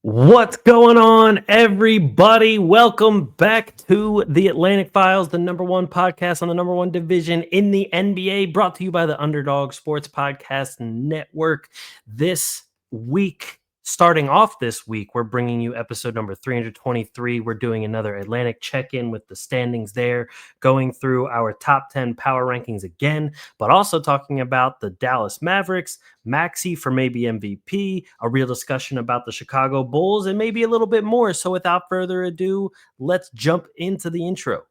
What's going on, everybody? Welcome back to the Atlantic Files, the number one podcast on the number one division in the NBA, brought to you by the Underdog Sports Podcast Network. This week, starting off this week, we're bringing you episode number 323. We're doing another Atlantic check-in with the standings there, going through our top 10 power rankings again, but also talking about the Dallas Mavericks, Maxey for maybe MVP, a real discussion about the Chicago Bulls, and maybe a little bit more. So without further ado, let's jump into the intro.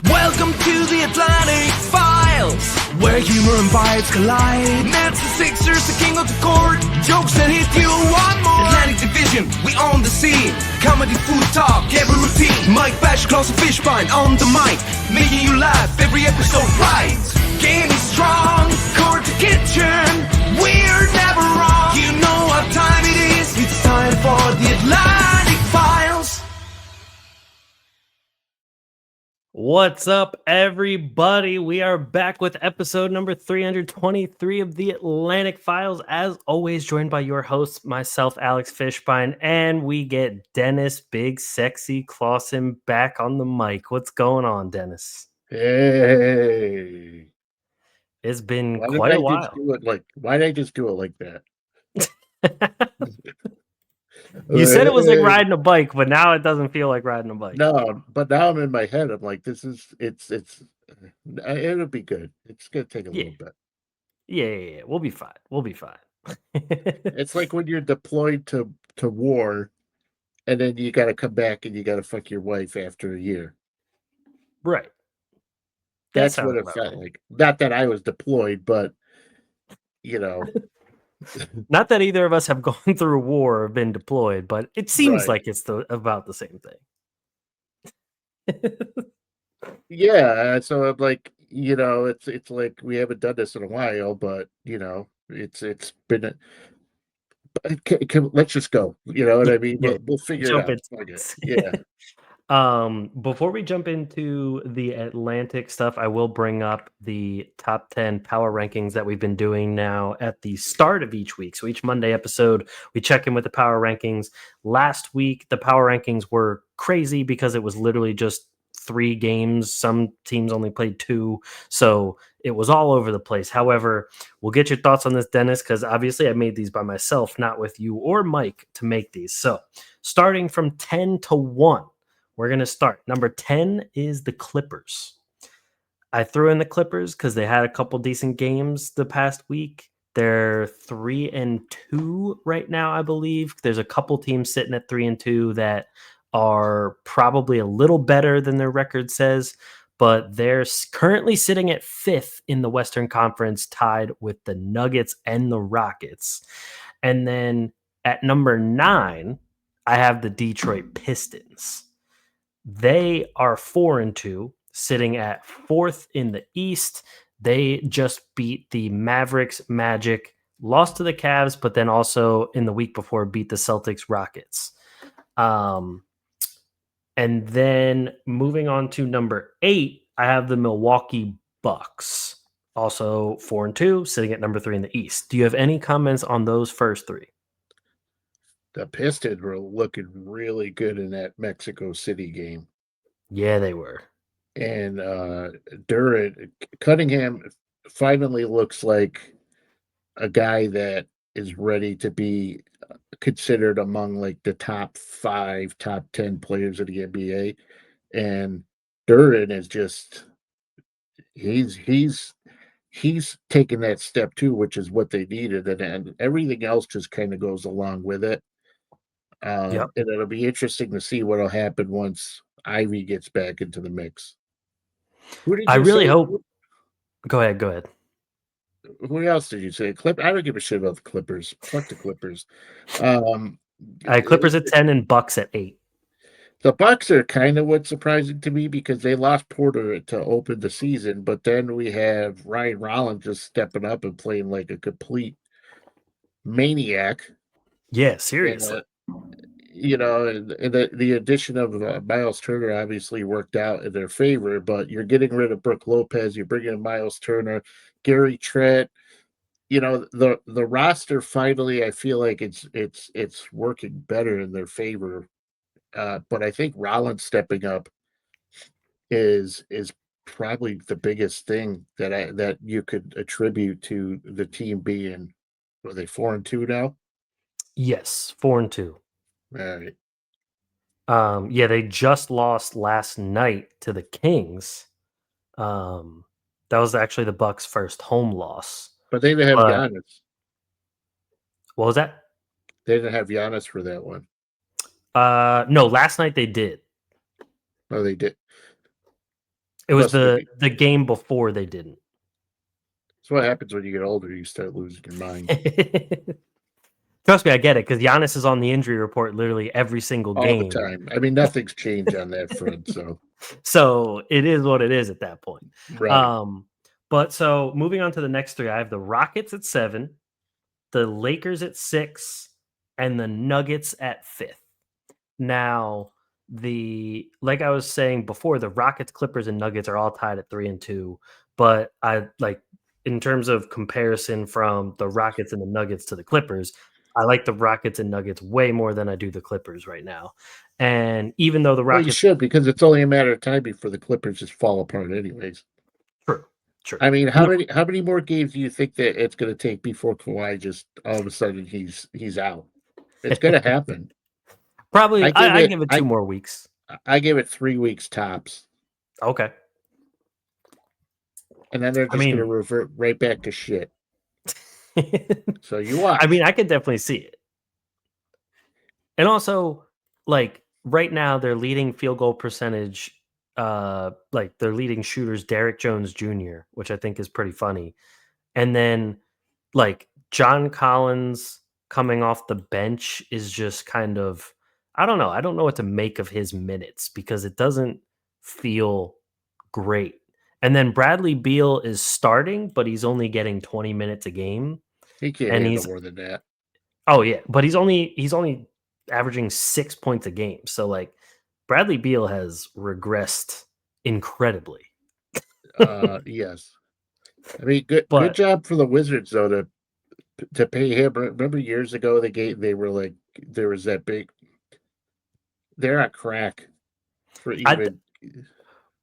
Welcome to the Atlantic Files, where humor and vibes collide. Nets the Sixers, the king of the court, jokes that hit you one more. Atlantic Division, we own the scene. Comedy, food talk, every routine. Mike Bash, Clausen, Fischbein on the mic, making you laugh every episode right. Game is strong, court to kitchen, we're never wrong. You know what time it is, it's time for the Atlantic Files. What's up, everybody? We are back with episode number 323 of the Atlantic Files. As always, joined by your hosts, myself, Alex Fischbein, and we get Dennis Big Sexy Clausen back on the mic. What's going on, Dennis? Hey, It's been why quite a did I just while. do it like? Why did I just do it like that? You said it was like riding a bike, but now it doesn't feel like riding a bike. No, but now I'm in my head. I'm like, it's. It'll be good. It's gonna take a little bit. Yeah. We'll be fine. It's like when you're deployed to war, and then you got to come back and you got to fuck your wife after a year. Right. That's what it felt like. Not that I was deployed, but you know. Not that either of us have gone through war or been deployed, but it seems like it's about the same thing. Yeah, so I'm like, it's like we haven't done this in a while, but it's been. Let's just go. You know what I mean? Yeah. We'll figure Jump it out. Okay. Yeah. Before we jump into the Atlantic stuff, I will bring up the top 10 power rankings that we've been doing now at the start of each week. So each Monday episode, we check in with the power rankings. Last week, the power rankings were crazy because it was literally just 3 games. Some teams only played 2. So it was all over the place. However, we'll get your thoughts on this, Dennis, because obviously I made these by myself, not with you or Mike to make these. So starting from 10 to 1. We're going to start. Number 10 is the Clippers. I threw in the Clippers because they had a couple decent games the past week. They're 3-2 right now, I believe. There's a couple teams sitting at 3-2 that are probably a little better than their record says, but they're currently sitting at 5th in the Western Conference, tied with the Nuggets and the Rockets. And then at number 9, I have the Detroit Pistons. They are 4-2, sitting at 4th in the East. They just beat the Mavericks, Magic, lost to the Cavs, but then also in the week before beat the Celtics, Rockets. And then moving on to number 8, I have the Milwaukee Bucks, also 4-2, sitting at number 3 in the East. Do you have any comments on those first 3? The Pistons were looking really good in that Mexico City game. Yeah, they were. And Cunningham finally looks like a guy that is ready to be considered among like the top 5, top 10 players of the NBA. And Duran is just he's taken that step too, which is what they needed, and everything else just kind of goes along with it. And it'll be interesting to see what'll happen once Ivy gets back into the mix. I really hope. Go ahead. Who else did you say? I don't give a shit about the Clippers. Fuck the Clippers. Clippers at 10 and Bucks at 8. The Bucks are kind of what's surprising to me because they lost Porter to open the season, but then we have Ryan Rollins just stepping up and playing like a complete maniac. Yeah, seriously. And the addition of Miles Turner obviously worked out in their favor, but you're getting rid of Brook Lopez, you're bringing in Miles Turner, Gary Trent, the roster finally, I feel like it's working better in their favor. But I think Rollins stepping up is probably the biggest thing that you could attribute to the team being, are they 4-2 now? Yes, 4-2. All right. Yeah, they just lost last night to the Kings. That was actually the Bucks' first home loss. But they didn't have But Giannis. what was that? They didn't have Giannis for that one. No, last night they did. Oh, they did. It was Must the be. the game before they didn't. That's what happens when you get older. You start losing your mind Trust me, I get it because Giannis is on the injury report literally every single all the game. time. I mean, nothing's changed on that front. So, So it is what it is at that point. right. But so moving on to the next three, I have the Rockets at 7, the Lakers at 6, and the Nuggets at 5th. Now, like I was saying before, the Rockets, Clippers, and Nuggets are all tied at 3-2. But I like in terms of comparison from the Rockets and the Nuggets to the Clippers, I like the Rockets and Nuggets way more than I do the Clippers right now. And even though the Well, you Rockets, should, because it's only a matter of time before the Clippers just fall apart, anyways. true, true. I mean, And how many more games do you think that it's going to take before Kawhi just all of a sudden he's out? It's going to happen. probably, I give I it give it 2 more weeks. I give it 3 weeks tops, Okay. and then they're I just going to mean, revert right back to shit. So you I mean, watch. I could definitely see it. And also, like right now, their leading field goal percentage, like their leading shooters, Derek Jones Jr., which I think is pretty funny. And then like John Collins coming off the bench is just kind of, I don't know. I don't know what to make of his minutes because it doesn't feel great. And then Bradley Beal is starting, but he's only getting 20 minutes a game. He can't And handle he's more than that. Oh yeah, but he's only averaging 6 points a game. So like Bradley Beal has regressed incredibly. Yes. I mean, good But job for the Wizards though to pay him. Remember years ago they were like there was that big. They're on crack for I even.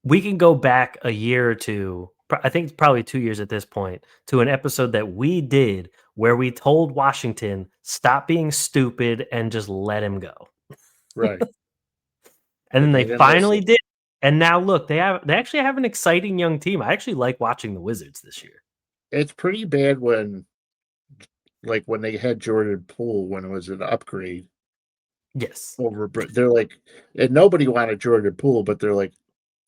we can go back a year or two. I think it's probably 2 years at this point to an episode that we did where we told Washington stop being stupid and just let him go. Right. And then And they they didn't finally listen. did. And now look, they actually have an exciting young team. I actually like watching the Wizards this year. It's pretty bad when they had Jordan Poole when it was an upgrade Yes. over. They're like, and nobody wanted Jordan Poole, but they're like,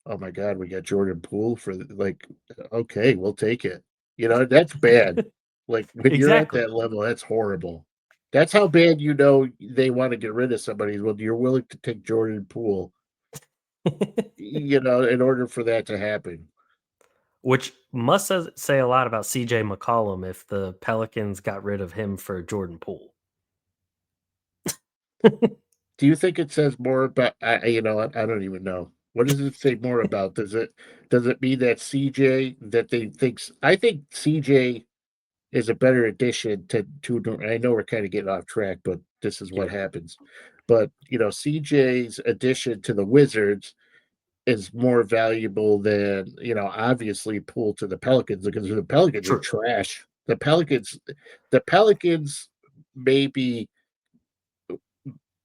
oh my God, we got Jordan Poole for like, okay, we'll take it. That's bad. Like when you're at Exactly. that level, that's horrible. That's how bad they want to get rid of somebody. Well, you're willing to take Jordan Poole, in order for that to happen. Which must say a lot about CJ McCollum if the Pelicans got rid of him for Jordan Poole. Do you think it says more about? I don't even know. What does it say more about? Does it mean that CJ that they thinks? I think CJ is a better addition to. I know we're kind of getting off track, but this is what Yeah, happens. But CJ's addition to the Wizards is more valuable than obviously Poole to the Pelicans, because the Pelicans are true. trash. The Pelicans may be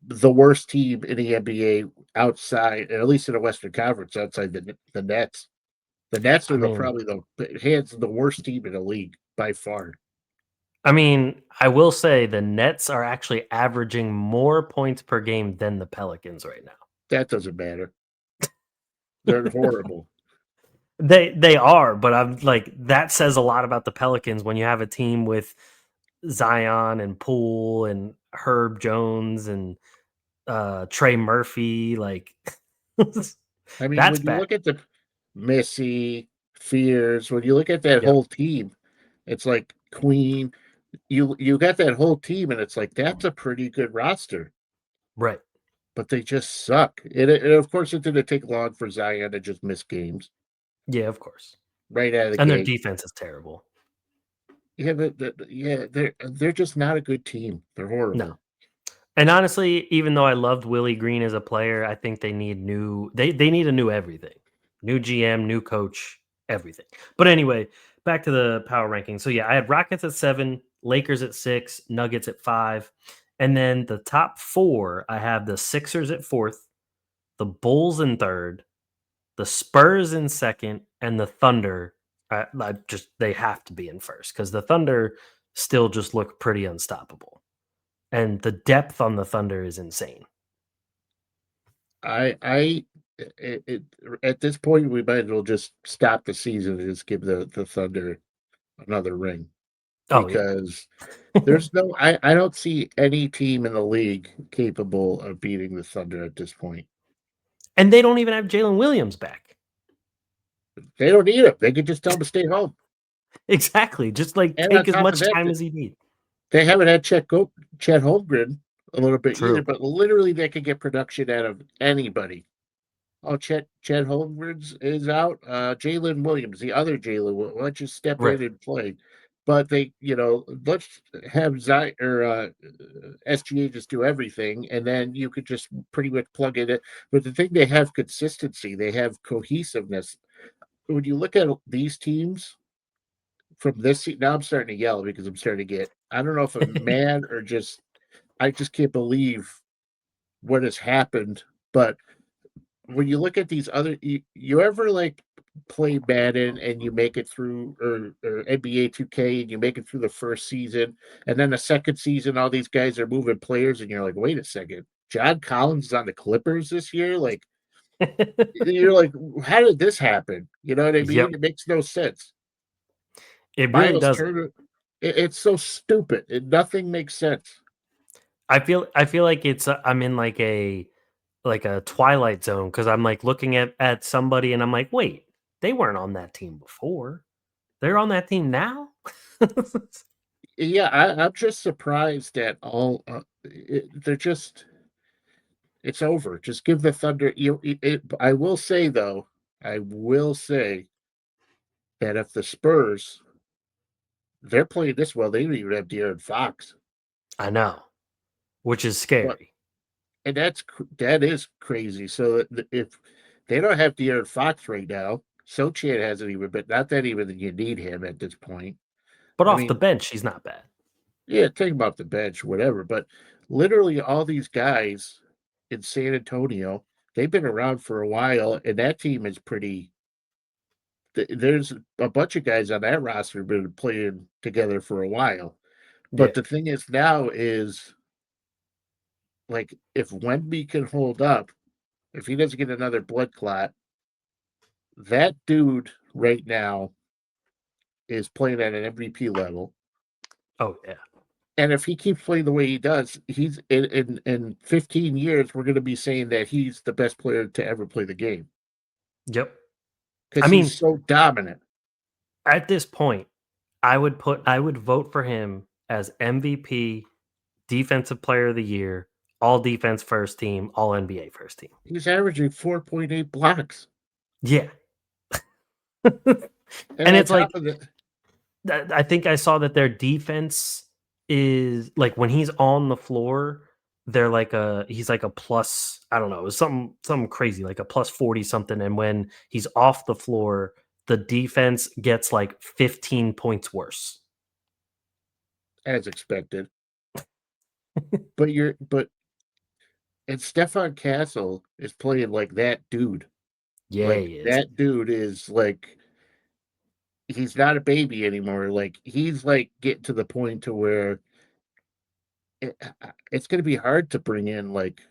the worst team in the NBA outside, at least in the Western Conference, outside the Nets. The Nets I are mean, probably the hands the worst team in the league by far. I will say the Nets are actually averaging more points per game than the Pelicans right now. That doesn't matter. They're horrible. They are, but I'm like that says a lot about the Pelicans when you have a team with Zion and Poole and Herb Jones and Trey Murphy. Like I mean, that's when you bad. look at the Missy, Fears, when you look at that Yep. whole team, it's like Queen. You got that whole team, and it's like that's a pretty good roster, Right. but they just suck. And of course, it didn't take long for Zion to just miss games Yeah, of course. right out of the And their gate. defense is terrible. Yeah, they're just not a good team. They're No. horrible. And honestly, even though I loved Willie Green as a player, I think they need they need a new everything. New GM, new coach, everything. But anyway, back to the power ranking. So yeah, I had Rockets at 7, Lakers at 6, Nuggets at 5. And then the top 4, I have the Sixers at 4th, the Bulls in 3rd, the Spurs in 2nd, and the Thunder I just they have to be in 1st cuz the Thunder still just look pretty unstoppable. And the depth on the Thunder is insane. I at this point we might as well just stop the season and just give the Thunder another ring Oh yeah. because there's no I don't see any team in the league capable of beating the Thunder at this point. And they don't even have Jalen Williams back. They don't need him. They could just tell him to stay home. Exactly. Just like And on take as top of much that, time as he needs. they haven't had Chet Holmgren a little bit either, True. but literally they could get production out of anybody. Oh, Chet Holmgren is out. Jalen Williams, the other Jalen, why don't you step Right. in and play? But let's have SGA just do everything, and then you could just pretty much plug it in. But the thing, they have consistency, they have cohesiveness. When you look at these teams from this seat, now I'm starting to yell because I'm starting to get, I don't know if I'm mad or just, I just can't believe what has happened. But when you look at these other, you ever like play Madden and you make it through, or NBA 2K and you make it through the first season, and then the second season, all these guys are moving players, and you're like, wait a second, John Collins is on the Clippers this year? Like, you're like, how did this happen? You know what I mean? Yep. It makes no sense. It really Miles doesn't. Turner, it's so stupid. Nothing makes sense. I feel like I'm in like a twilight zone because I'm like looking at somebody and I'm like, wait, they weren't on that team before. They're on that team now. Yeah, I'm just surprised that they're just, it's over. Just give the Thunder. I will say though, I will say that if the Spurs, they're playing this well, they don't even have De'Aaron Fox. I know, which is But scary. and that is crazy. So if they don't have De'Aaron Fox right now, Sochan hasn't even. But not that even you need him at this point. But I off the mean, bench, she's not bad. yeah, take him off the bench, whatever. But literally, all these guys in San Antonio, they've been around for a while, and that team is pretty. There's a bunch of guys on that roster who've been playing together for a while. Yeah. But the thing is now is like if Wemby can hold up, if he doesn't get another blood clot, that dude right now is playing at an MVP level. Oh yeah. And if he keeps playing the way he does, he's in 15 years, we're going to be saying that he's the best player to ever play the game Yep. I because he's mean, so dominant. at this point, I would vote for him as MVP, defensive player of the year, all defense first team, all NBA first team. He's averaging 4.8 blocks. Yeah. And And on it's like top of it, I think I saw that their defense is like when he's on the floor, they're like he's like a plus, I don't know, it was something crazy, like a plus 40 something. And when he's off the floor, the defense gets like 15 points worse. as expected, but and Stefan Castle is playing like that dude. Yeah, Like he is. that dude is like he's not a baby anymore. Like he's like getting to the point to where it's going to be hard to bring in like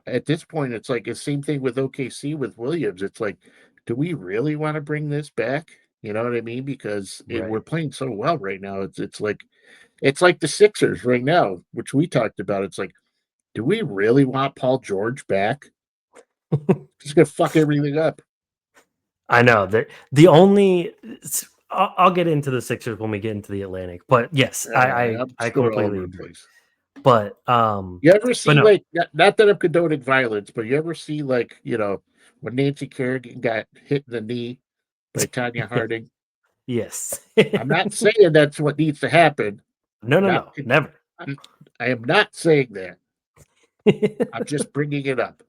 at this point. It's like the same thing with OKC with Williams. It's like, do we really want to bring this back? You know what I mean? Because Right. we're playing so well right now. It's like the Sixers right now, which we talked about. It's like, do we really want Paul George back? He's gonna fuck everything up. I know that the only I'll get into the Sixers when we get into the Atlantic, but yes, I'm I just going all completely over the agree. place. But You ever but see no, like not that I'm condoning violence, but you ever see like when Nancy Kerrigan got hit in the knee by Tanya yeah, Harding? Yes. I'm not saying that's what needs to happen. No, Not, never. I am not saying that. I'm just bringing it up.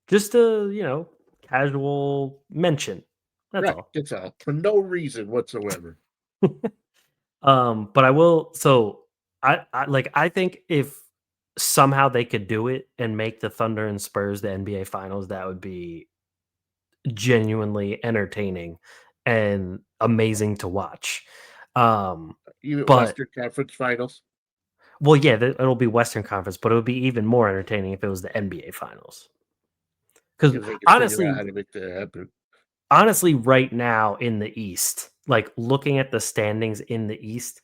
Just a, casual mention. That's Right. all. That's all. For no reason whatsoever. But I will. So I think if somehow they could do it and make the Thunder and Spurs the NBA Finals, that would be genuinely entertaining and amazing to watch. Um, You but Western Conference Finals. well, yeah, it'll be Western Conference, but it would be even more entertaining if it was the NBA Finals. Because If they could figure out honestly, how to make that happen. right now in the East, like looking at the standings in the East,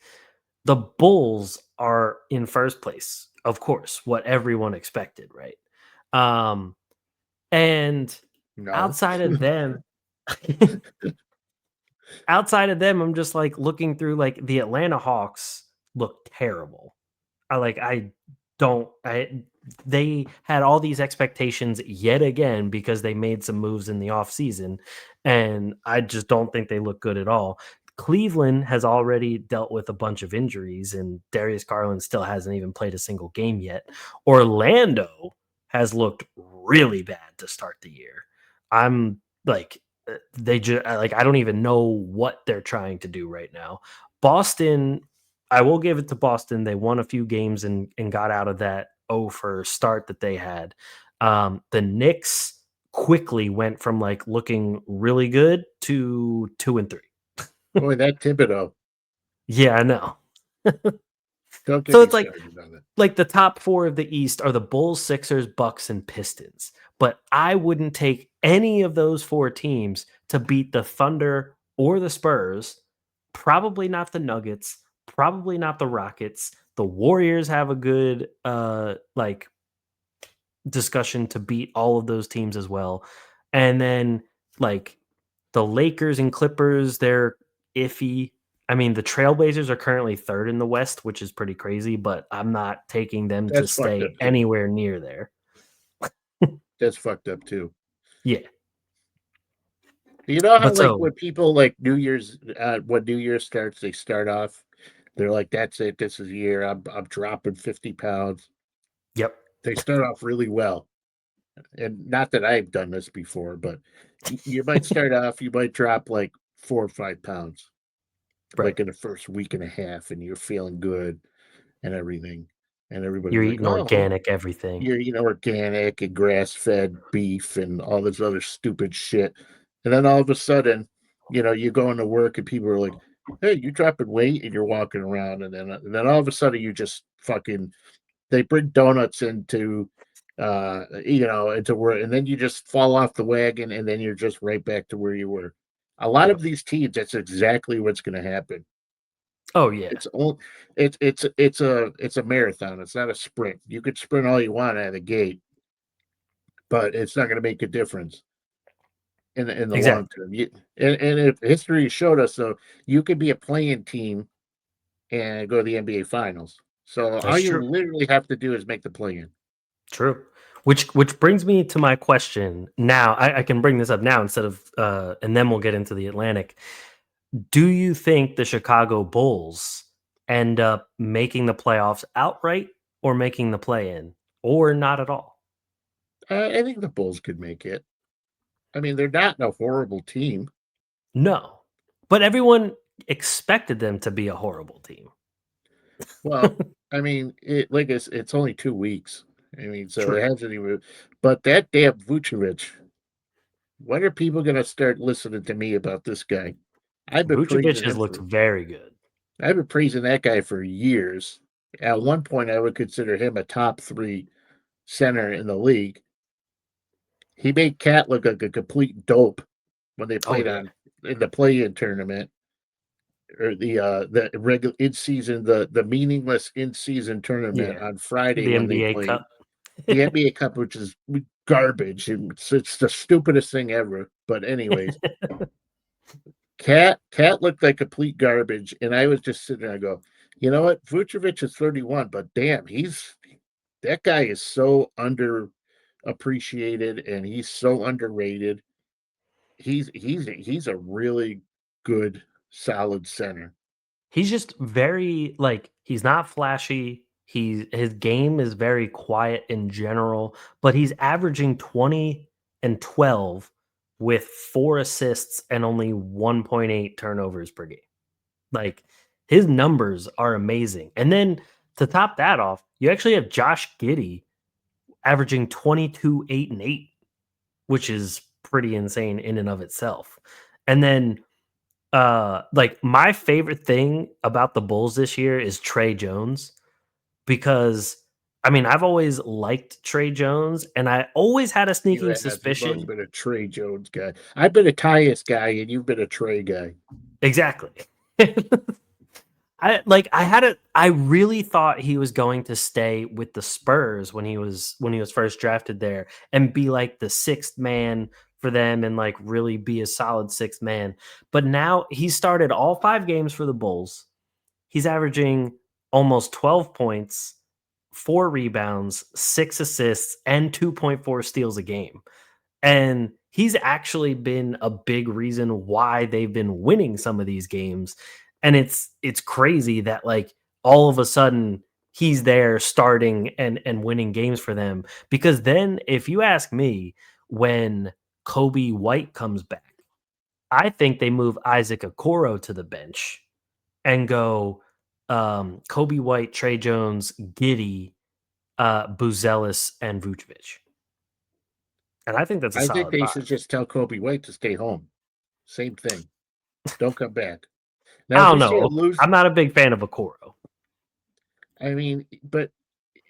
the Bulls are in first place, of course, what everyone expected, right? Um, and No. outside of them, I'm just like looking through like the Atlanta Hawks look terrible. I don't I they had all these expectations yet again because they made some moves in the offseason, and I just don't think they look good at all. Cleveland has already dealt with a bunch of injuries, and Darius Garland still hasn't even played a single game yet. Orlando has looked really bad to start the year. I'm like they just like I don't even know what they're trying to do right now. Boston, I will give it to Boston. They won a few games and got out of that for start that they had. The Knicks quickly went from like looking really good to 2-3. Boy, that Thibodeau. Yeah, I know. Don't get So me it's started on it. like the top four of the East are the Bulls, Sixers, Bucks, and Pistons. But I wouldn't take any of those four teams to beat the Thunder or the Spurs. Probably not the Nuggets. Probably not the Rockets. The Warriors have a good discussion to beat all of those teams as well. And then like the Lakers and Clippers, they're iffy. I mean, the Trailblazers are currently third in the West, which is pretty crazy, but I'm not taking them to That's fucked stay up too. anywhere near there. That's fucked up too. Yeah. You know how But like so, when people like New Year's when New Year starts, they start off, they're like, that's it, this is the year. I'm dropping 50 pounds. yep. They start off really well. And not that I've done this before, but you might start off, you might drop like 4 or 5 pounds, Right. like in the first week and a half, and you're feeling good and everything. And everybody's You're like, eating oh, organic everything. you're eating organic and grass fed beef and all this other stupid shit. And then all of a sudden, you go into work and people are like, hey, you dropping weight and you're walking around. And then all of a sudden you just fucking, they bring donuts into work. And then you just fall off the wagon and then you're just right back to where you were. A lot Yep. of these teams, that's exactly what's going to happen. Oh yeah. It's all it's a marathon. It's not a sprint. You could sprint all you want out of the gate, but it's not going to make a difference in the long Exactly. term. And if history showed us, so you could be a playing team and go to the NBA Finals. So all That's you true. literally have to do is make the play-in. True. Which brings me to my question. Now, I can bring this up now instead of and then we'll get into the Atlantic. Do you think the Chicago Bulls end up making the playoffs outright or making the play in or not at all? I think the Bulls could make it. I mean, they're not a horrible team. No. But everyone expected them to be a horrible team. Well, I mean, it's only 2 weeks. I mean, so it True. hasn't even. But that damn Vucevic, when are people going to start listening to me about this guy? I've been Vucevic praising has him looked for. very good. I've been praising that guy for years. At one point, I would consider him a top three center in the league. He made Cat look like a complete dope when they Oh played yeah. on in the play-in tournament or the regular in season the meaningless in season tournament Yeah. on Friday The when they NBA played Cup. the NBA Cup, which is garbage. It's the stupidest thing ever. But anyways, Cat looked like complete garbage, and I was just sitting there. I go, you know what? Vucevic is 31, but damn, that guy is so underappreciated and he's so underrated. He's a really good solid center. He's just very like he's not flashy. His game is very quiet in general, but he's averaging 20 and 12 with 4 assists and only 1.8 turnovers per game. Like his numbers are amazing. And then to top that off, you actually have Josh Giddey averaging 22, 8, and 8, which is pretty insane in and of itself. And then like my favorite thing about the Bulls this year is Trey Jones because I mean I've always liked Trey Jones and I always had a sneaking You've always suspicion. been a Trey Jones guy. I've been a Tyus guy, and you've been a Trey guy. Exactly. I really thought he was going to stay with the Spurs when he was first drafted there and be like the sixth man for them and like really be a solid sixth man. But now he started all 5 games for the Bulls. He's averaging almost 12 points, 4 rebounds, 6 assists, and 2.4 steals a game. And he's actually been a big reason why they've been winning some of these games. And it's crazy that like all of a sudden he's there starting and winning games for them. Because then if you ask me, when Kobe White comes back, I think they move Isaac Okoro to the bench and go Kobe White, Trey Jones, Giddy, Buzelis, and Vucevic. And I think that's a I think solid they should five. just tell Kobe White to stay home. Same thing. Don't come back. Now, I if don't we see a know. lose, I'm not a big fan of Okoro. I mean, but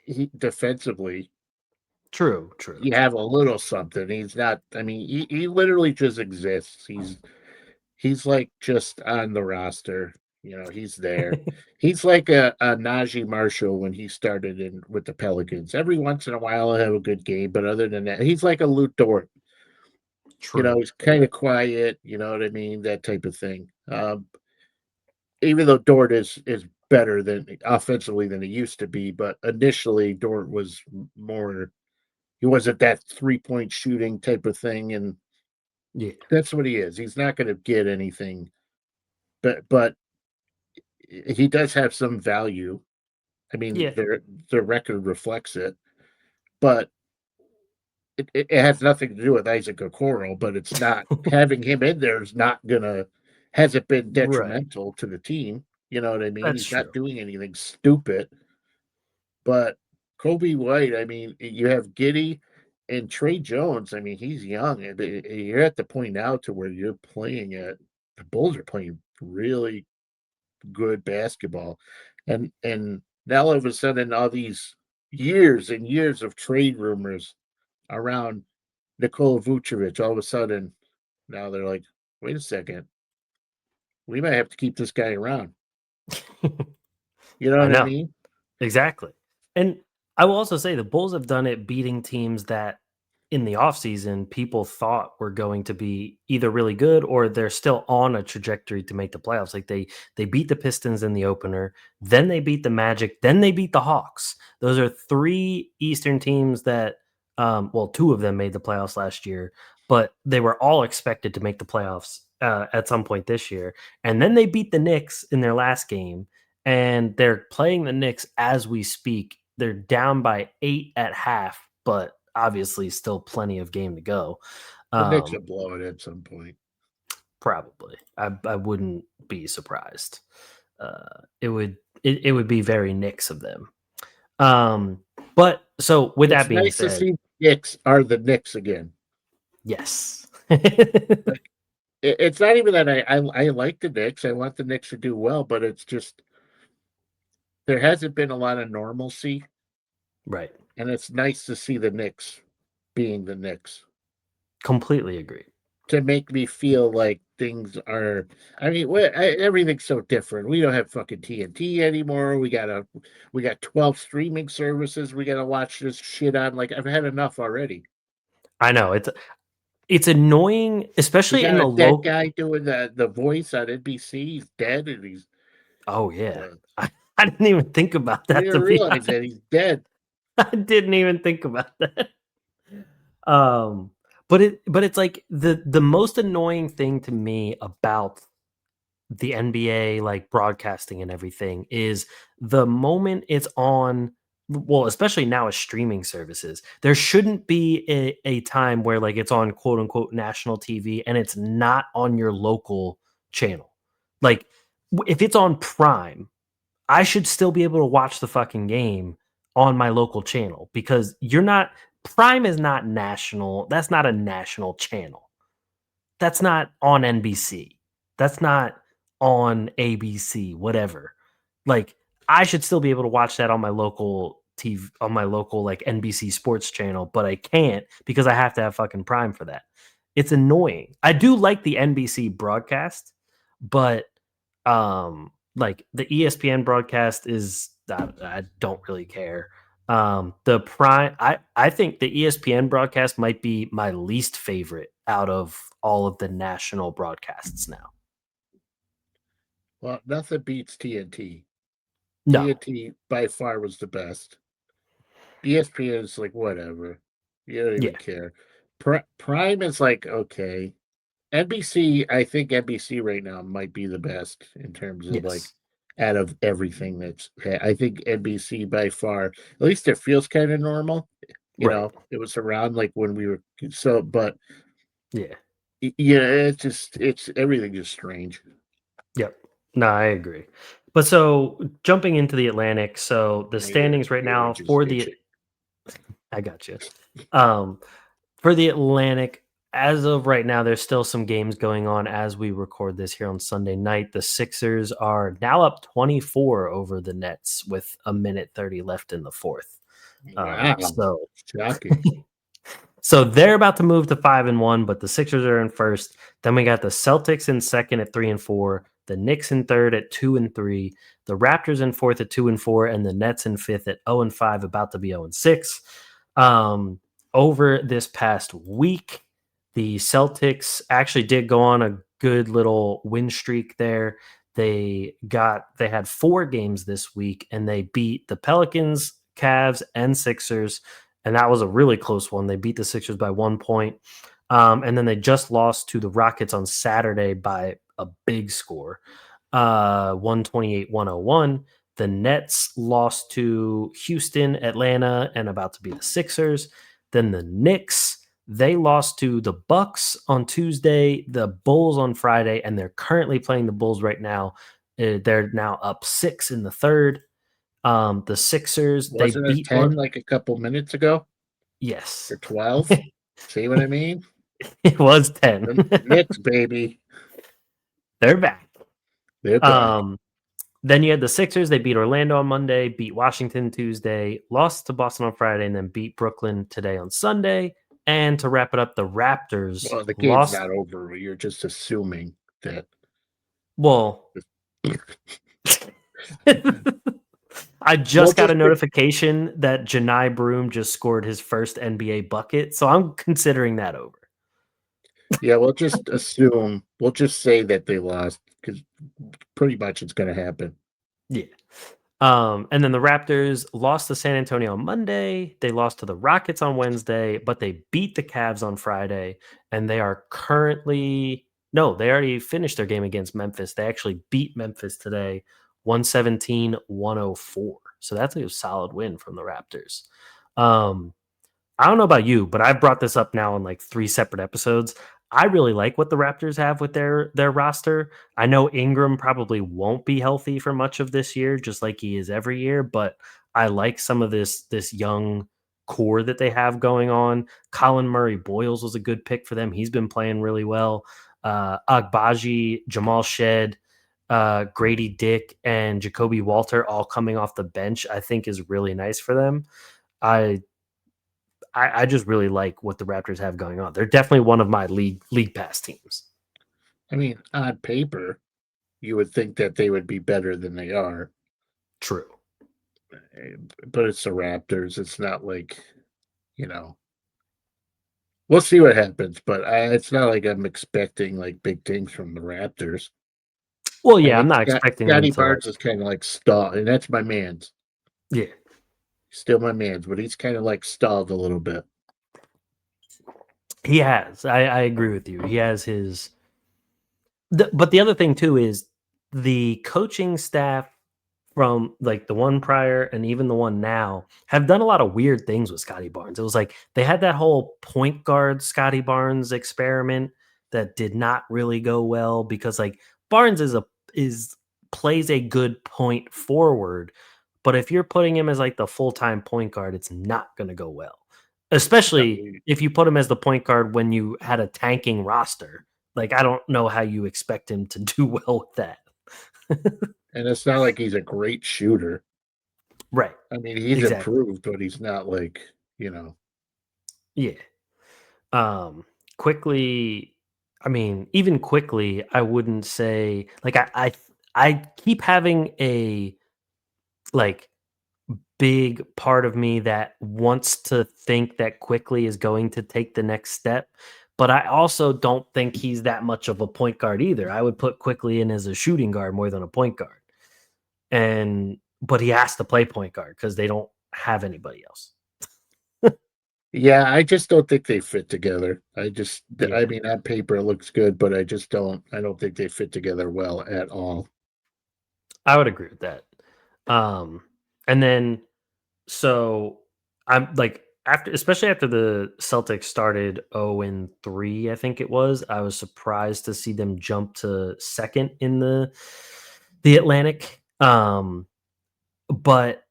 he defensively, True, true. you have a little something. He's not. I mean, he literally just exists. He's like just on the roster. He's there. He's like a Najee Marshall when he started in with the Pelicans. Every once in a while, he'll have a good game, but other than that, he's like a Luke Dort. True. He's kind of quiet. You know what I mean? That type of thing. Even though Dort is better than offensively than he used to be, but initially Dort was more. He wasn't that 3-point shooting type of thing, and Yeah. that's what he is. He's not going to get anything, but he does have some value. I mean, Yeah. their record reflects it, but it has nothing to do with Isaac Okoro. But it's not having him in there is not gonna hasn't been Right. detrimental to the team. You know what I mean? That's He's not true. doing anything stupid. But Kobe White, I mean, you have Giddy and Trey Jones. I mean, he's young, and you're at the point now to where you're playing at the Bulls are playing really good basketball, and now all of a sudden, all these years and years of trade rumors around Nikola Vucevic, all of a sudden, now they're like, wait a second, we might have to keep this guy around. You know I what I know. mean? Exactly. And I will also say the Bulls have done it beating teams that in the offseason people thought were going to be either really good or they're still on a trajectory to make the playoffs. Like they beat the Pistons in the opener, then they beat the Magic, then they beat the Hawks. Those are 3 Eastern teams that well, 2 of them made the playoffs last year, but they were all expected to make the playoffs at some point this year. And then they beat the Knicks in their last game and they're playing the Knicks as we speak. They're down by 8 at half, but obviously still plenty of game to go. The Knicks will Um, blow it at some point. Probably, I wouldn't be surprised. It would be very Knicks of them. Um, but so with that It's being nice to said, see Knicks are the Knicks again. yes, Like it's not even that I like the Knicks. I want the Knicks to do well, but it's just there hasn't been a lot of normalcy, right, and it's nice to see the Knicks being the Knicks completely agree. to make me feel like things are. I mean, everything's so different. We don't have fucking TNT anymore. We got 12 streaming services. We got to watch this shit on. Like I've had enough already. I know it's annoying, We especially in got the a dead local. guy doing the voice on NBC. He's dead, and he's. Oh yeah, Uh, I didn't even think about I that. didn't To be realize honest, that he's dead. I didn't even think about that. But it's like the most annoying thing to me about the NBA like broadcasting and everything is the moment it's on, well, especially now as streaming services, there shouldn't be a time where like it's on quote unquote national TV and it's not on your local channel. Like if it's on Prime, I should still be able to watch the fucking game on my local channel because you're not Prime is not national. That's not a national channel. That's not on NBC. That's not on ABC, whatever. Like I should still be able to watch that on my local TV, on my local like NBC sports channel, but I can't because I have to have fucking Prime for that. It's annoying. I do like the NBC broadcast, but like the ESPN broadcast is I don't really care. The Prime, I think the ESPN broadcast might be my least favorite out of all of the national broadcasts now. Well, nothing beats TNT. No, TNT by far was the best. ESPN is like whatever. You don't even yeah, care. Prime is like okay. NBC, I think NBC right now might be the best in terms of like yes, out of everything that's. I think NBC by far, at least it feels kind of normal. right, It was around like when we were so, but yeah, yeah, it's everything is strange. yep. No, I agree. But so jumping into the Atlantic, so the standings right You're now just for the itching. I got you. Um, for the Atlantic, as of right now, there's still some games going on as we record this here on Sunday night. The Sixers are now up 24 over the Nets with a minute 30 left in the fourth. Um, Wow, so shocking. so they're about to move to 5-1, but the Sixers are in first. Then we got the Celtics in second at 3-4, the Knicks in third at 2-3, the Raptors in fourth at 2-4, and the Nets in fifth at 0-5, about to be 0-6. Over this past week, the Celtics actually did go on a good little win streak there. They had 4 games this week, and they beat the Pelicans, Cavs, and Sixers, and that was a really close one. They beat the Sixers by 1 point. And then they just lost to the Rockets on Saturday by a big score, 128-101. The Nets lost to Houston, Atlanta, and about to be the Sixers. Then the Knicks, they lost to the Bucks on Tuesday, the Bulls on Friday, and they're currently playing the Bulls right now. They're now up 6 in the third. The Sixers, they Wasn't it beat 10 like a couple minutes ago yes. or 12? See what I mean? It was 10. The Knicks, baby. They're back. They're back. Um, then you had the Sixers. They beat Orlando on Monday, beat Washington Tuesday, lost to Boston on Friday, and then beat Brooklyn today on Sunday. And to wrap it up, the Raptors Well, the game's lost. not over. You're just assuming that. Well, I Well, just got a just notification that Janai Broom just scored his first NBA bucket, so I'm considering that over. yeah, we'll just assume. We'll just say that they lost because pretty much it's going to happen. Yeah. And then the Raptors lost to San Antonio on Monday. They lost to the Rockets on Wednesday, but they beat the Cavs on Friday. And they are currently no, they already finished their game against Memphis. They actually beat Memphis today, 117-104. So that's a solid win from the Raptors. Um, I don't know about you, but I've brought this up now in like 3 separate episodes. I really like what the Raptors have with their roster. I know Ingram probably won't be healthy for much of this year, just like he is every year, but I like some of this young core that they have going on. Colin Murray Boyles was a good pick for them. He's been playing really well. Agbaji, Jamal Shed, Grady Dick, and Jacoby Walter all coming off the bench, I think is really nice for them. I just really like what the Raptors have going on. They're definitely one of my league pass teams. I mean, on paper, you would think that they would be better than they are, True. but it's the Raptors. It's not like, you know, we'll see what happens, but it's not like I'm expecting like big things from the Raptors. Well, I yeah, I'm think not expecting them Scotty to like. Barnes is kind of like stalled, and that's my man's. Yeah, Still my man's, but he's kind of like stalled a little bit. he has. I agree with you. He has his. But the other thing too is the coaching staff from like the one prior and even the one now have done a lot of weird things with Scotty Barnes. It was like they had that whole point guard Scotty Barnes experiment that did not really go well because like Barnes is plays a good point forward, but if you're putting him as like the full-time point guard, it's not going to go well. Especially if you put him as the point guard when you had a tanking roster. Like I don't know how you expect him to do well with that. And it's not like he's a great shooter. Right. I mean, he's Exactly. improved, but he's not like, you know. Yeah. Quickly, I mean, even quickly, I wouldn't say like I keep having a like big part of me that wants to think that quickly is going to take the next step. But I also don't think he's that much of a point guard either. I would put quickly in as a shooting guard more than a point guard. But he has to play point guard because they don't have anybody else. Yeah, I just don't think they fit together. I Yeah. mean, on paper it looks good, but I don't think they fit together well at all. I would agree with that. And then so I'm like after especially after the Celtics started 0-3, I think it was, I was surprised to see them jump to second in the Atlantic. But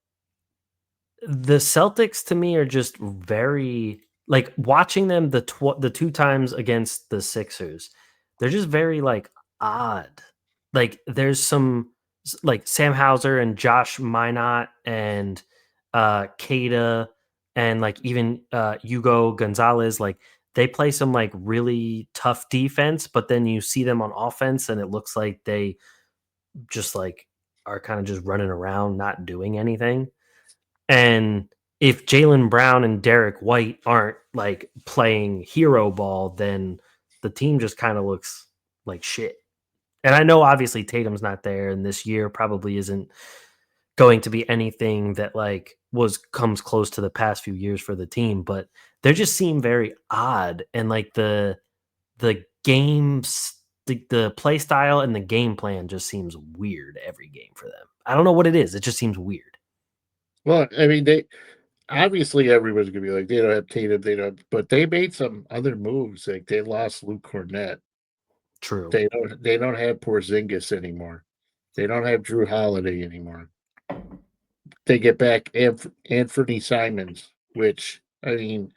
the Celtics to me are just very like watching them the two times against the Sixers. They're just very like odd. Like there's some like Sam Hauser and Josh Minot and Kada and like even Hugo Gonzalez, like they play some like really tough defense, but then you see them on offense and it looks like they just like are kind of just running around not doing anything. And if Jalen Brown and Derek White aren't like playing hero ball, then the team just kind of looks like shit. And I know obviously Tatum's not there, and this year probably isn't going to be anything that like was comes close to the past few years for the team, but they just seem very odd. And like the games the play style and the game plan just seems weird every game for them. I don't know what it is. It just seems weird. Well, I mean, they obviously everyone's gonna be like, they don't have Tatum, but they made some other moves. Like they lost Luke Cornett. True. They don't have Porzingis anymore. They don't have Drew Holiday anymore. They get back Anthony Simons, which I mean,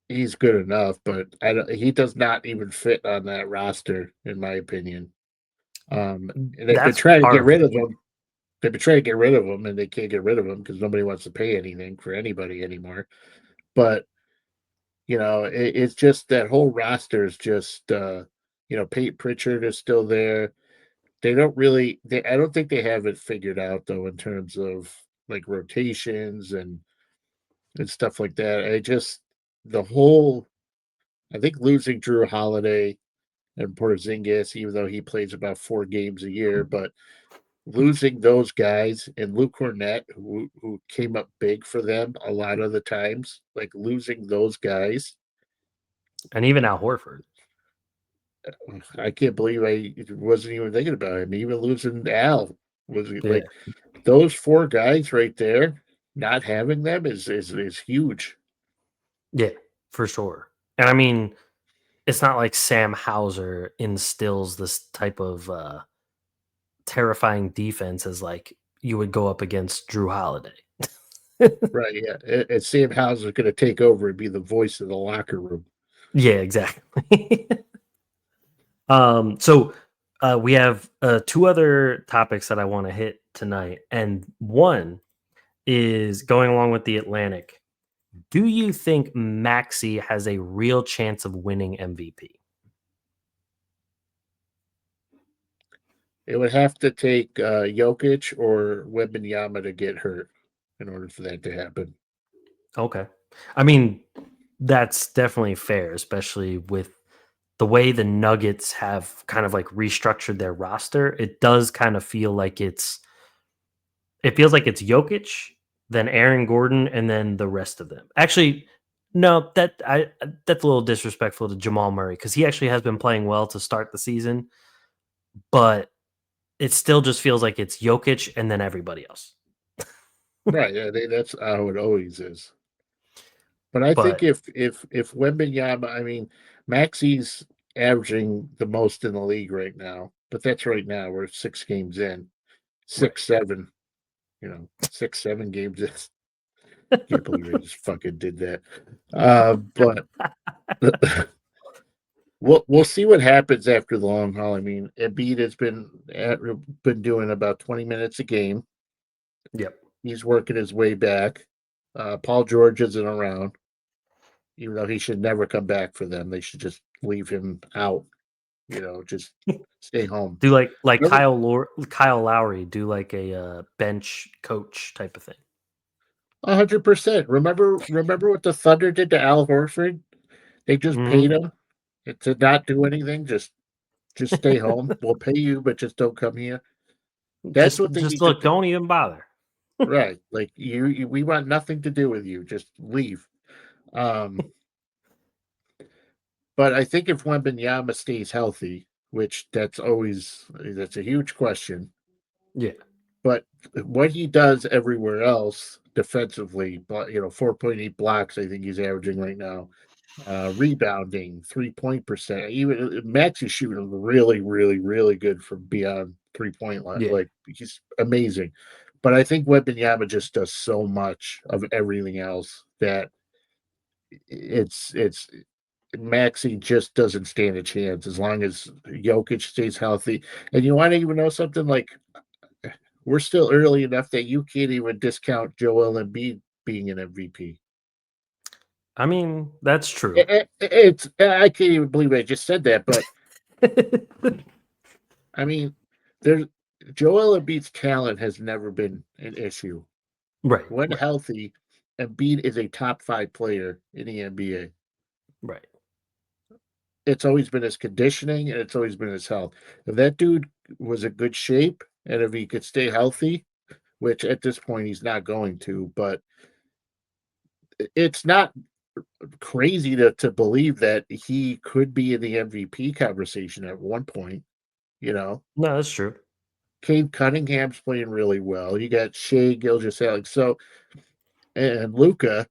he's good enough, but he does not even fit on that roster, in my opinion. And they've been That's trying to part get of rid it. of him. They've been trying to get rid of him, and they can't get rid of him because nobody wants to pay anything for anybody anymore. But it's just that whole roster is just Pete Pritchard is still there. They don't really. I don't think they have it figured out though in terms of like rotations and stuff like that. The whole. I think losing Drew Holiday and Porzingis, even though he plays about 4 games a year, but losing those guys and Luke Cornett, who came up big for them a lot of the times, like losing those guys, And even Al Horford. I can't believe I wasn't even thinking about him. Even losing Al was Yeah. like those 4 guys right there. Not having them is huge. Yeah, for sure. And I mean, it's not like Sam Hauser instills this type of terrifying defense as like you would go up against Drew Holiday. Right, yeah. And Sam Hauser's going to take over and be the voice of the locker room. Yeah, exactly. So we have two other topics that I want to hit tonight, and one is going along with the Atlantic. Do you think Maxey has a real chance of winning MVP? It would have to take Jokic or Wembanyama to get hurt in order for that to happen. Okay. I mean, that's definitely fair, especially with the way the Nuggets have kind of like restructured their roster. It does kind of feel like it feels like it's Jokic, then Aaron Gordon, and then the rest of them. Actually, no, that's a little disrespectful to Jamal Murray because he actually has been playing well to start the season. but it still just feels like it's Jokic and then everybody else. Right. Yeah, that's how it always is. But I think But if Wembanyama, I mean, Maxey's averaging the most in the league right now, but that's right now. We're 6 games in, right. 6, 7, 6, 7 games in. Can't believe I just fucking did that. But we'll see what happens after the long haul. I mean, Embiid has been doing about 20 minutes a game. Yep. He's working his way back. Paul George isn't around, even though he should never come back for them. They should just leave him out. Just stay home. Do like Remember, Kyle Lowry do like a bench coach type of thing. 100%. Remember what the Thunder did to Al Horford? They just paid Mhm. him to not do anything. Just stay home. We'll pay you, but just don't come here. That's what they Just need to look, do. don't even bother. Right. Like we want nothing to do with you. Just leave. Um, but I think if Wembanyama stays healthy, which that's a huge question. Yeah. But what he does everywhere else defensively, but 4.8 blocks, I think he's averaging right now. Rebounding, 3-point percent. Even Max is shooting really, really, really good from beyond 3-point line. Yeah. Like he's amazing. But I think Wembanyama just does so much of everything else that it's Maxi just doesn't stand a chance as long as Jokic stays healthy. And you want to even know something like we're still early enough that you can't even discount Joel Embiid being an MVP. I mean, that's true. I can't even believe I just said that, but I mean, there's Joel Embiid's talent has never been an issue. Right. When Right. healthy, Embiid is a top 5 player in the NBA. Right. It's always been his conditioning and it's always been his health. If that dude was in good shape and if he could stay healthy, which at this point he's not going to, but it's not crazy to believe that he could be in the MVP conversation at one point. You know, No, that's true. Cade Cunningham's playing really well. You got Shea Gilgeous-Alexander, and Luca's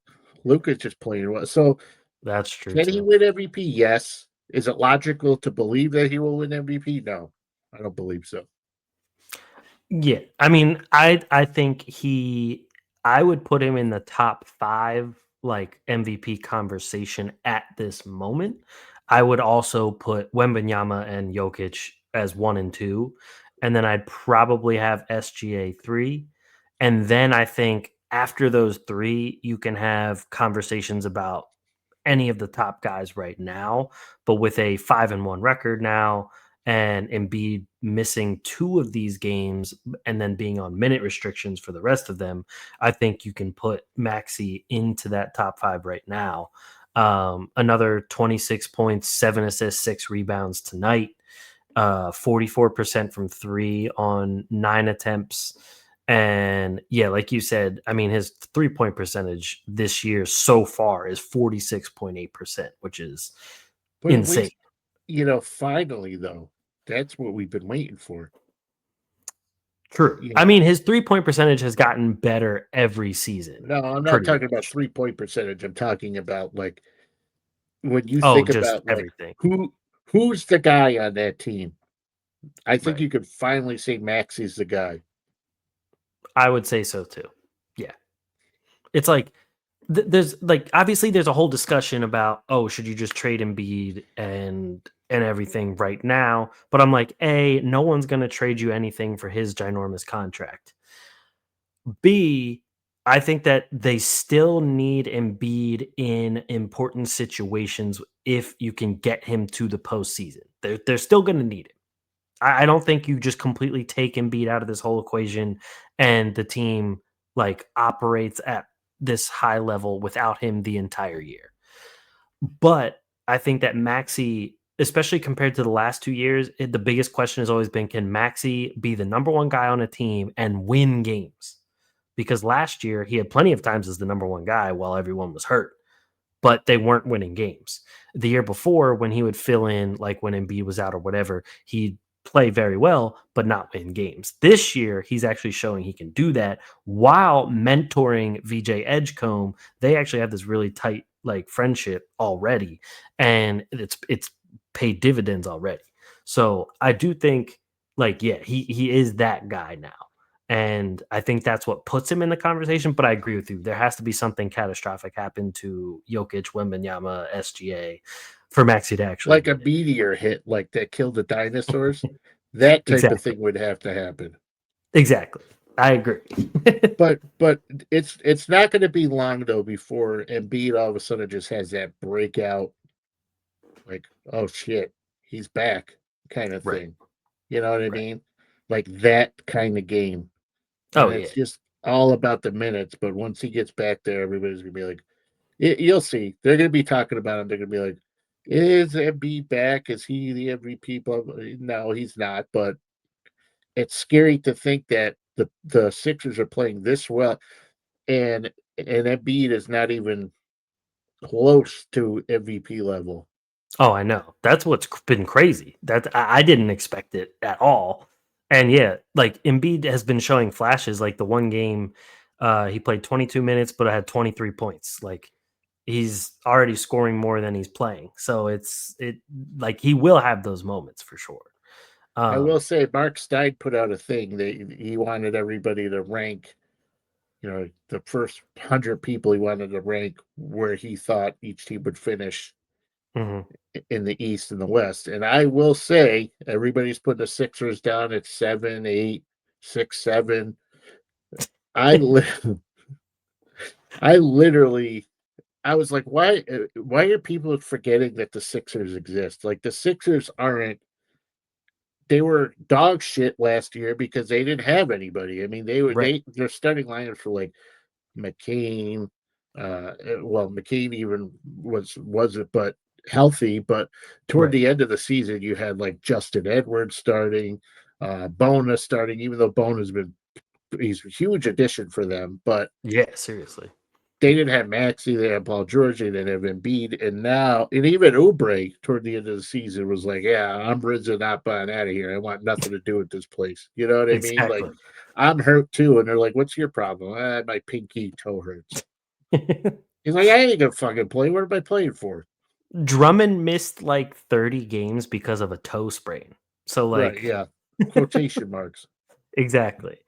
just playing well. So That's true can he too. win MVP? Yes. Is it logical to believe that he will win MVP? No, I don't believe so. Yeah. I mean, I think I would put him in the top 5 like MVP conversation at this moment. I would also put Wembanyama and Jokic as 1 and 2, and then I'd probably have SGA 3. And then I think after those 3, you can have conversations about any of the top guys right now, but with a 5-1 record now and Embiid missing 2 of these games and then being on minute restrictions for the rest of them, I think you can put Maxey into that top 5 right now. Another 26 points, 7 assists, 6 rebounds tonight, 44% from 3 on 9 attempts. And yeah, like you said, I mean, his 3-point percentage this year so far is 46.8%, which is But at insane. least, finally, though, that's what we've been waiting for. True. You I know, mean, his 3-point percentage has gotten better every season, no, I'm not pretty talking about much. 3-point percentage. I'm talking about like when you Oh, think just about like everything. who's the guy on that team. I think Right. you could finally say Maxey's the guy. I would say so too. Yeah. It's like there's like obviously there's a whole discussion about oh should you just trade Embiid and everything right now, but I'm like no one's gonna trade you anything for his ginormous contract. B, I think that they still need Embiid in important situations if you can get him to the postseason. They're still gonna need him. I don't think you just completely take Embiid out of this whole equation and the team like operates at this high level without him the entire year. But I think that Maxi, especially compared to the last 2 years, the biggest question has always been can Maxi be the number one guy on a team and win games? Because last year he had plenty of times as the number one guy while everyone was hurt, but they weren't winning games. The year before, when he would fill in, like when Embiid was out or whatever, he'd play very well, but not win games. This year, he's actually showing he can do that while mentoring VJ Edgecombe. They actually have this really tight like friendship already, and it's paid dividends already. So I do think like yeah, he is that guy now. And I think that's what puts him in the conversation. But I agree with you. There has to be something catastrophic happen to Jokic, Wembanyama, SGA for Maxey to actually Like a get it. meteor hit, like that killed the dinosaurs. That type of Exactly. thing would have to happen. Exactly. I agree. But it's not going to be long though before Embiid all of a sudden just has that breakout, like oh shit, he's back kind of Right. thing. You know what I Right. mean? Like that kind of game, and Oh yeah. it's just all about the minutes. But once he gets back there, everybody's gonna be like, you'll see. They're gonna be talking about him. They're gonna be like, is Embiid back? Is he the MVP? No, he's not. But it's scary to think that the Sixers are playing this well, and Embiid is not even close to MVP level. Oh, I know. That's what's been crazy. That I didn't expect it at all. And yeah, like Embiid has been showing flashes. Like the one game, he played 22 minutes, but I had 23 points. Like he's already scoring more than he's playing. So it like he will have those moments for sure. I will Um, say, Mark Stein put out a thing that he wanted everybody to rank. The first 100 people he wanted to rank where he thought each team would finish mhm. in the East and the West. And I will say, everybody's putting the Sixers down at 7, 8, 6, 7. I li- I literally I was like, why are people forgetting that the Sixers exist? Like the Sixers aren't they were dog shit last year because they didn't have anybody. I mean, Right. their starting lineups were like McCain. Well, McCain even wasn't but healthy. But toward Right. the end of the season, you had like Justin Edwards starting, Bona starting. Even though Bona's been he's a huge addition for them, but Yeah. Seriously. they didn't have Maxey, they had Paul George, they didn't have Embiid, and even Oubre toward the end of the season was like, "Yeah, I'm Rizzo not buying out of here. I want nothing to do with this place." You know what I mean? Like, Exactly. I'm hurt too, and they're like, "What's your problem?" My pinky toe hurts. He's like, "I ain't gonna fucking play. What am I playing for?" Drummond missed like 30 games because of a toe sprain. So Right? like Yeah. Quotation marks. exactly.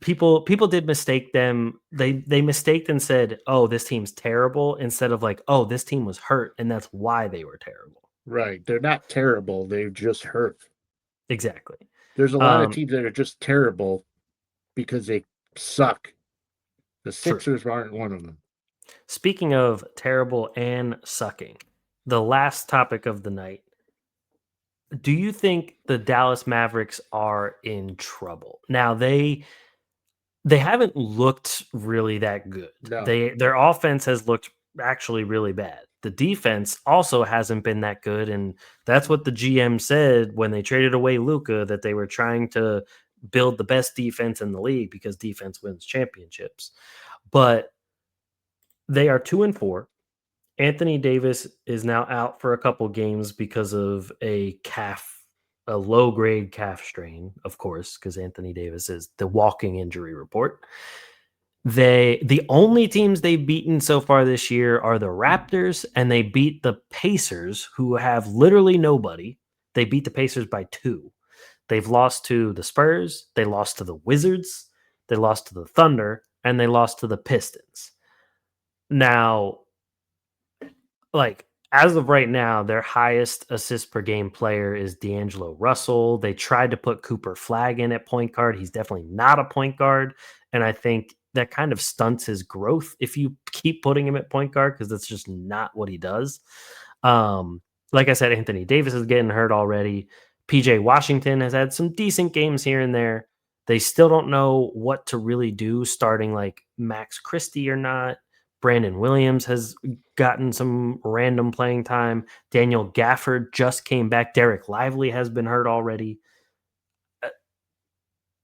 People did mistake them. They mistaked and said, "Oh, this team's terrible," instead of like, "Oh, this team was hurt and that's why they were terrible." Right? They're not terrible. They're just hurt. Exactly. There's a lot of Um, teams that are just terrible because they suck. The true. Sixers aren't one of them. Speaking of terrible and sucking, the last topic of the night. Do you think the Dallas Mavericks are in trouble? Now they haven't looked really that good. No. Their offense has looked actually really bad. The defense also hasn't been that good, and that's what the GM said when they traded away Luca, that they were trying to build the best defense in the league because defense wins championships. But they are 2-4. Anthony Davis is now out for a couple games because of a low grade calf strain, of course, because Anthony Davis is the walking injury report. The only teams they've beaten so far this year are the Raptors, and they beat the Pacers, who have literally nobody. They beat the Pacers by 2. They've lost to the Spurs, they lost to the Wizards, they lost to the Thunder, and they lost to the Pistons. Now, like as of right now, their highest assist per game player is D'Angelo Russell. They tried to put Cooper Flag in at point guard. He's definitely not a point guard. And I think that kind of stunts his growth if you keep putting him at point guard because that's just not what he does. Like I said, Anthony Davis is getting hurt already. PJ Washington has had some decent games here and there. They still don't know what to really do starting like Max Christie or not. Brandon Williams has gotten some random playing time. Daniel Gafford just came back. Derek Lively has been hurt already.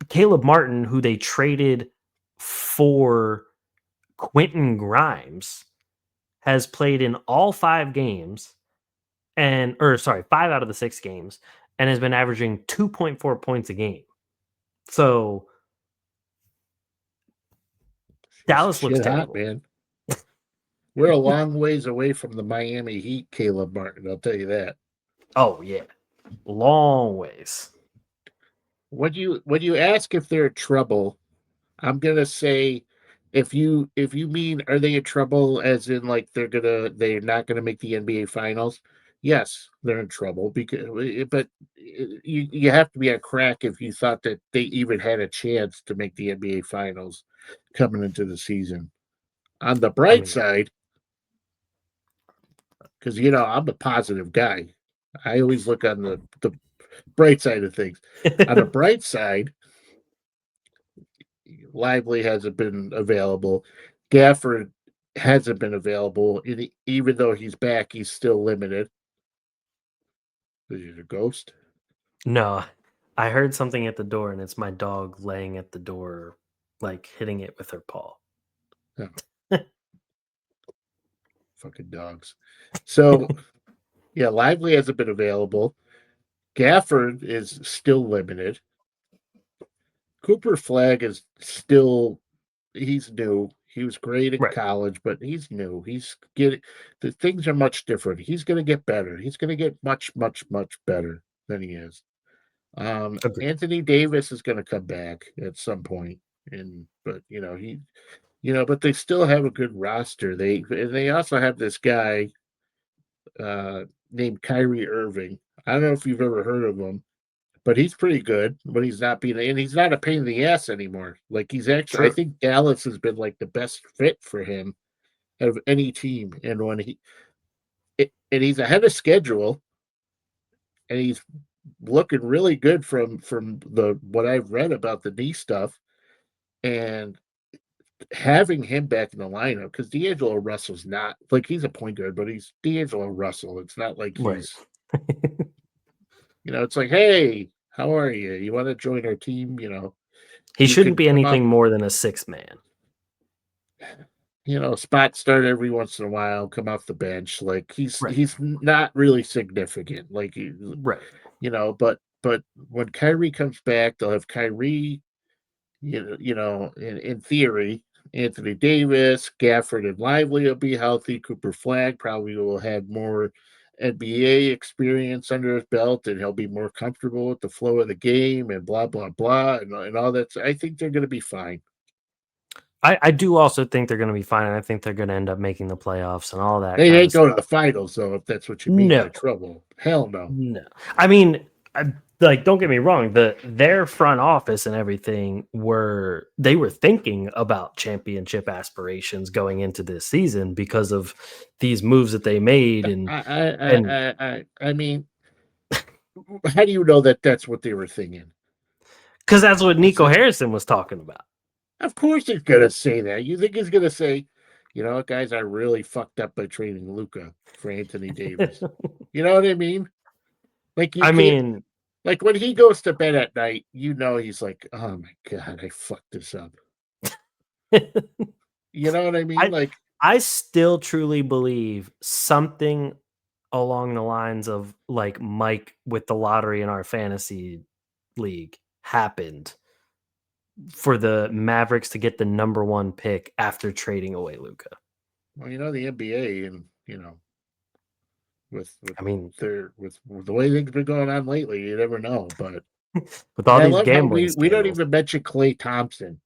Caleb Martin, who they traded for Quentin Grimes, has played in all 5 games, and or sorry, 5 out of the 6 games, and has been averaging 2.4 points a game. So Dallas looks Shit hot, terrible. man. We're a long ways away from the Miami Heat, Caleb Martin. I'll tell you that. Oh yeah, long ways. When you ask if they're in trouble, I'm gonna say if you mean are they in trouble as in like they're not gonna make the NBA finals, yes, they're in trouble because but you have to be a crack if you thought that they even had a chance to make the NBA finals coming into the season. On the I bright mean, side, because I'm a positive guy. I always look on the bright side of things. On the bright side, Lively hasn't been available. Gafford hasn't been available. Even though he's back, he's still limited. Is he a ghost? no, I heard something at the door, and it's my dog laying at the door, like hitting it with her paw. No, fucking dogs. So, yeah, Lively hasn't been available. Gafford is still limited. Cooper Flag is still, he's new. He was great in Right. college, but he's new. The things are much different. He's going to get better. He's going to get much, much, much better than he is. Agreed. Anthony Davis is going to come back at some point, but but they still have a good roster. They also have this guy named Kyrie Irving. I don't know if you've ever heard of him, but he's pretty good. But he's not a pain in the ass anymore. Like he's actually, I True. think Dallas has been like the best fit for him out of any team, and and he's ahead of schedule, and he's looking really good from the what I've read about the knee stuff, and having him back in the lineup because D'Angelo Russell's not like he's a point guard, but he's D'Angelo Russell. It's not like Right. it's like, hey, how are you? You want to join our team? He You shouldn't could be come up, anything more than a 6 man. spot start every once in a while, come off the bench. Like Right. he's not really significant. Like Right. but when Kyrie comes back, they'll have Kyrie. In theory, Anthony Davis, Gafford, and Lively will be healthy. Cooper Flag probably will have more NBA experience under his belt, and he'll be more comfortable with the flow of the game and blah blah blah and all that. I think they're going to be fine. I do also think they're going to be fine. And I think they're going to end up making the playoffs and all that They kind ain't of go to stuff. the finals though, if that's what you mean by No, trouble. Hell no. no. I mean, like, don't get me wrong. Their front office and everything they were thinking about championship aspirations going into this season because of these moves that they made, and I mean, how do you know that that's what they were thinking? because that's what Is Nico it? Harrison was talking about. Of course he's gonna say that. You think he's gonna say, you know what, guys, I really fucked up by trading Luca for Anthony Davis. You know what I mean? Like you I can't mean, like when he goes to bed at night, he's like, oh my god, I fucked this up. You know what I mean? I Like, I still truly believe something along the lines of like Mike with the lottery in our fantasy league happened for the Mavericks to get the number one pick after trading away Luca. well, the NBA and with I mean, with the way things been going on lately, you never know. But with and all I these love how gambling we don't scandals. even mention Klay Thompson.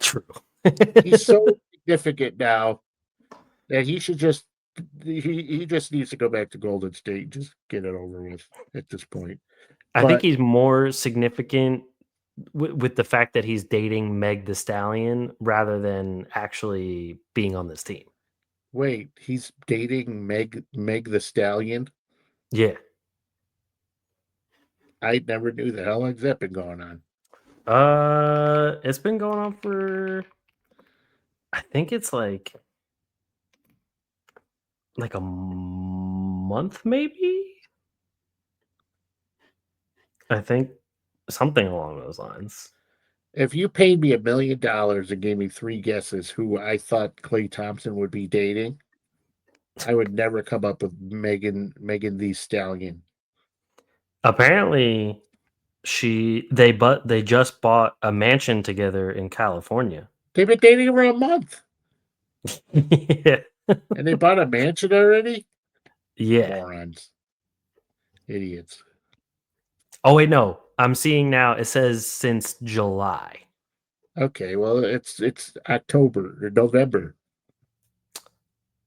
True. He's so significant now that he just needs to go back to Golden State, just get it over with at this point. I think But he's more significant with the fact that he's dating Meg the Stallion rather than actually being on this team. wait, he's dating Meg the Stallion. Yeah. I never knew that. How long's that been going on? It's been going on for I think it's like a month maybe? I think something along those lines. If you paid me $1 million and gave me 3 guesses who I thought Klay Thompson would be dating, I would never come up with Megan the Stallion. Apparently, they just bought a mansion together in California. They've been dating for a month, Yeah. and they bought a mansion already. Yeah. Morons, idiots. Oh wait, no. I'm seeing now. It says since July. Okay, well, it's October or November.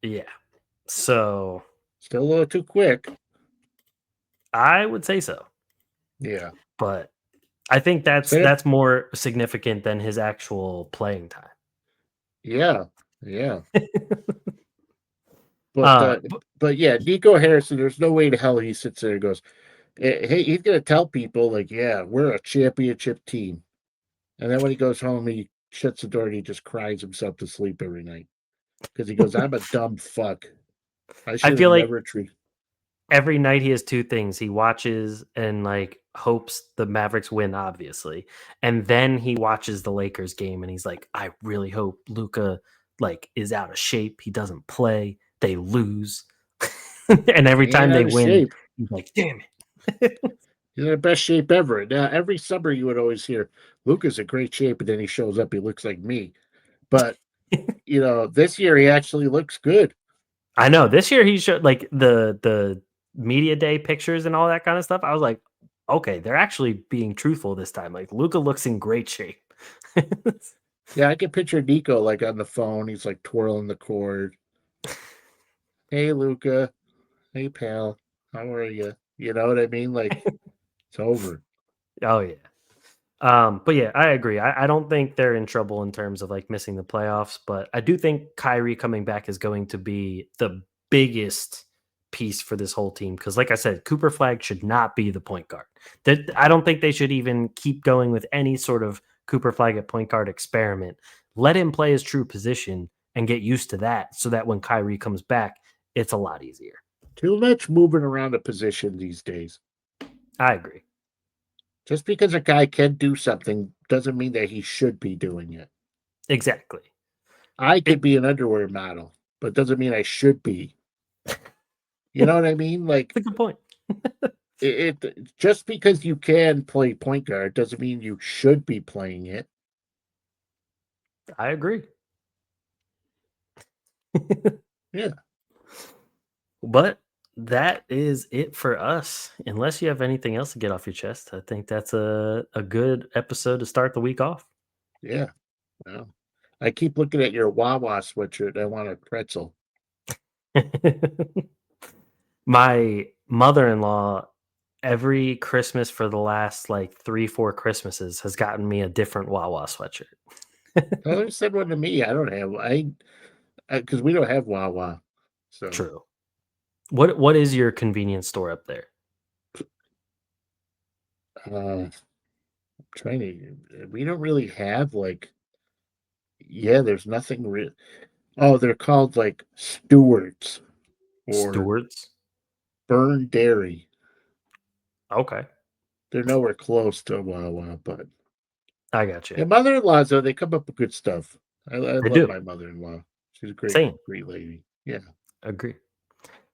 Yeah. So Still a little too quick. I would say so, Yeah. but I think that's Sam? more significant than his actual playing time. Yeah. Yeah. Uh, But yeah, Nico Harrison, there's no way to hell he sits there and goes, hey, he's gonna tell people like, yeah, we're a championship team. And then when he goes home, he shuts the door and he just cries himself to sleep every night. Because he goes, I'm a dumb fuck. I I should have feel like never treated. every night he has two things. He watches and like hopes the Mavericks win, obviously, and then he watches the Lakers game and he's like, I really hope Luca like is out of shape. He doesn't play. They lose, and every He ain't time they out of win, shape. he's like, damn it. He's in the best shape ever. Now, every summer you would always hear, Luca's in great shape, and then he shows up, he looks like me. But, this year he actually looks good. I know this year he showed like the media day pictures and all that kind of stuff. I was like, okay, they're actually being truthful this time. Like Luca looks in great shape. Yeah, I can picture Nico like on the phone. He's like twirling the cord. Hey, Luca. Hey, pal. How are you? You know what I mean? Like, it's over. Oh yeah. But yeah, I agree. I don't think they're in trouble in terms of like missing the playoffs, but I do think Kyrie coming back is going to be the biggest piece for this whole team. Because, like I said, Cooper Flag should not be the point guard. That I don't think they should even keep going with any sort of Cooper Flag at point guard experiment. Let him play his true position and get used to that, so that when Kyrie comes back, it's a lot easier. Too much moving around a position these days. I agree. Just because a guy can do something doesn't mean that he should be doing it. Exactly. I could be an underwear model, but doesn't mean I should be. You know what I mean? Like, That's a good point. it just because you can play point guard doesn't mean you should be playing it. I agree. Yeah. But that is it for us. Unless you have anything else to get off your chest, I think that's a good episode to start the week off. Yeah. Well, I keep looking at your Wawa sweatshirt. I want a pretzel. My mother-in-law, every Christmas for the last like 3-4 Christmases, has gotten me a different Wawa sweatshirt. Oh, they send one to me. I don't have because we don't have Wawa. So True. What is your convenience store up there? I'm trying to. We don't really have like. Yeah, there's nothing real. Oh, they're called like Stewards or Stewards? Burn Dairy. Okay. They're nowhere close to Wawa, but I got you. yeah, mother-in-laws though they come up with good stuff. I They love do. my mother-in-law. She's a Same. great lady. Yeah. Agree.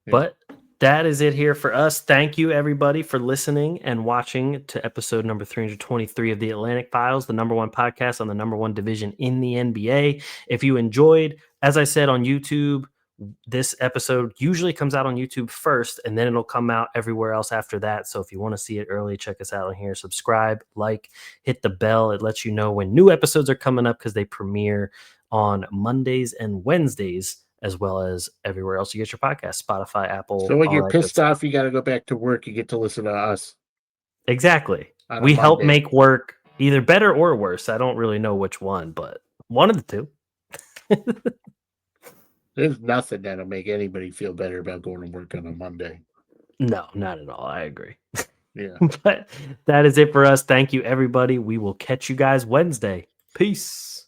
Yeah. But that is it here for us. Thank you, everybody, for listening and watching to episode number 323 of the Atlantic Files, the number one podcast on the number one division in the NBA. If you enjoyed, as I said on YouTube, this episode usually comes out on YouTube first, and then it'll come out everywhere else after that. So if you want to see it early, check us out on here. Subscribe, like, hit the bell. It lets you know when new episodes are coming up because they premiere on Mondays and Wednesdays, as well as everywhere else you get your podcast, Spotify, Apple. So when all you're that good pissed stuff. off, you got to go back to work. You get to listen to us Exactly. on a We help Monday. make work either better or worse. I don't really know which one, but one of the two. There's nothing that'll make anybody feel better about going to work on a Monday. No, not at all. I agree. Yeah. But that is it for us. Thank you, everybody. We will catch you guys Wednesday. Peace.